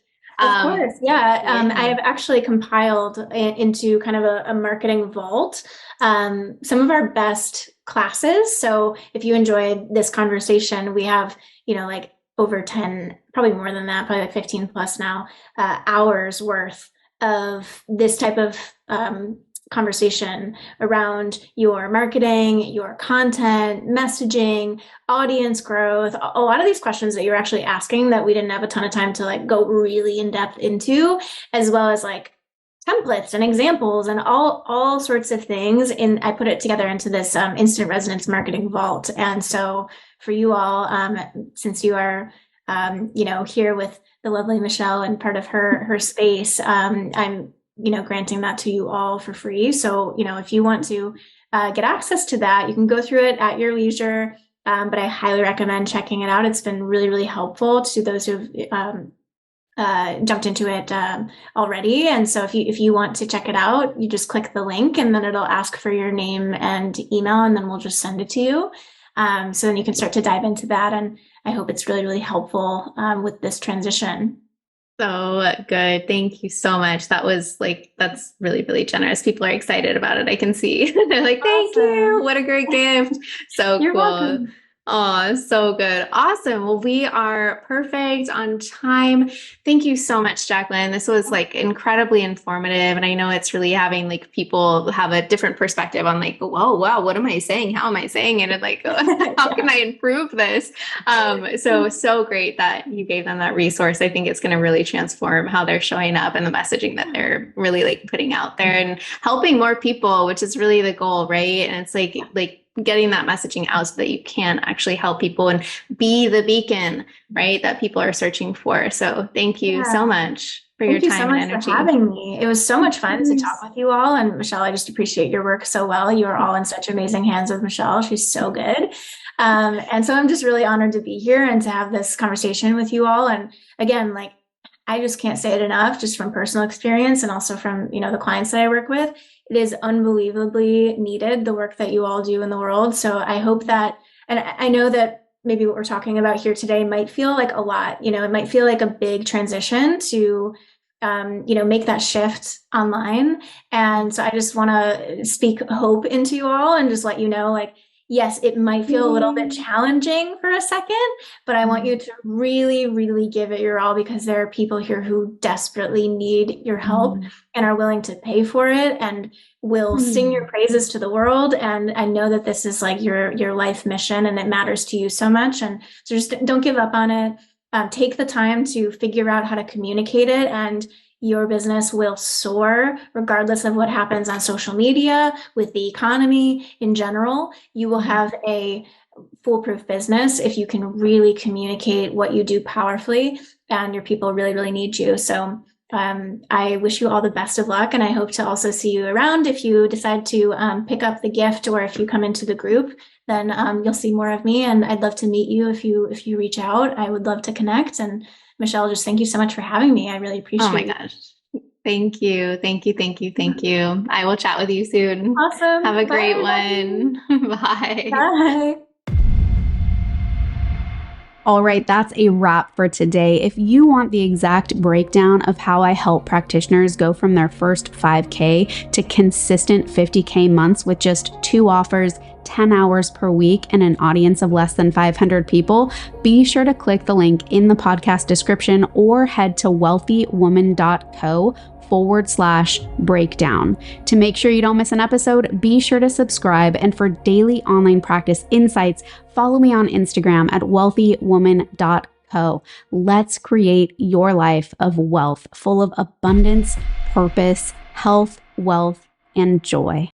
Of course. Yeah. I've actually compiled into kind of a marketing vault some of our best classes. So if you enjoyed this conversation, we have, like over 10, probably more than that, probably like 15 plus now, hours worth of this type of conversation around your marketing, your content, messaging, audience growth, a lot of these questions that you're actually asking that we didn't have a ton of time to like go really in depth into, as well as like templates and examples and all sorts of things. And I put it together into this instant resonance marketing vault. And so for you all, since you are here with the lovely Michelle and part of her space, I'm granting that to you all for free. So, if you want to get access to that, you can go through it at your leisure. But I highly recommend checking it out. It's been really, really helpful to those who've jumped into it already. And so if you want to check it out, you just click the link and then it'll ask for your name and email, and then we'll just send it to you. So then you can start to dive into that. And I hope it's really, really helpful with this transition. So good. Thank you so much. That's really, really generous. People are excited about it. I can see. They're like, thank you. What a great gift. So You're cool. welcome. Oh, so good. Awesome. Well, we are perfect on time. Thank you so much, Jacqueline. This was like incredibly informative. And I know it's really having like people have a different perspective on like, whoa, wow, what am I saying? How am I saying it? And like, how can I improve this? So great that you gave them that resource. I think it's going to really transform how they're showing up and the messaging that they're really like putting out there and helping more people, which is really the goal, right? And it's like getting that messaging out so that you can actually help people and be the beacon, right, that people are searching for. So thank you so much for your time and energy. Thank you so much for having me. It was so much fun to talk with you all. And Michelle, I just appreciate your work so well. You are all in such amazing hands with Michelle. She's so good. And so I'm just really honored to be here and to have this conversation with you all. And again, like, I just can't say it enough, just from personal experience and also from, the clients that I work with. It is unbelievably needed, the work that you all do in the world. So I hope that, and I know that maybe what we're talking about here today might feel like a lot, it might feel like a big transition to, make that shift online. And so I just want to speak hope into you all and just let you know, like, yes, it might feel a little bit challenging for a second, but I want you to really, really give it your all, because there are people here who desperately need your help and are willing to pay for it and will sing your praises to the world. And I know that this is like your life mission and it matters to you so much. And so just don't give up on it. Take the time to figure out how to communicate it, and your business will soar regardless of what happens on social media, with the economy in general. You will have a foolproof business if you can really communicate what you do powerfully, and your people really, really need you. So I wish you all the best of luck, and I hope to also see you around. If you decide to pick up the gift, or if you come into the group, then you'll see more of me, and I'd love to meet you if you reach out. I would love to connect. And Michelle, just thank you so much for having me. I really appreciate it. Oh my gosh. Thank you. Thank you. Thank you. Thank you. I will chat with you soon. Awesome. Have a great one. Bye. Bye. All right, that's a wrap for today. If you want the exact breakdown of how I help practitioners go from their first 5K to consistent 50K months with just 2 offers, 10 hours per week, and an audience of less than 500 people, be sure to click the link in the podcast description or head to wealthywoman.co/breakdown. To make sure you don't miss an episode, be sure to subscribe. And for daily online practice insights, follow me on Instagram at wealthywoman.co. Let's create your life of wealth full of abundance, purpose, health, wealth, and joy.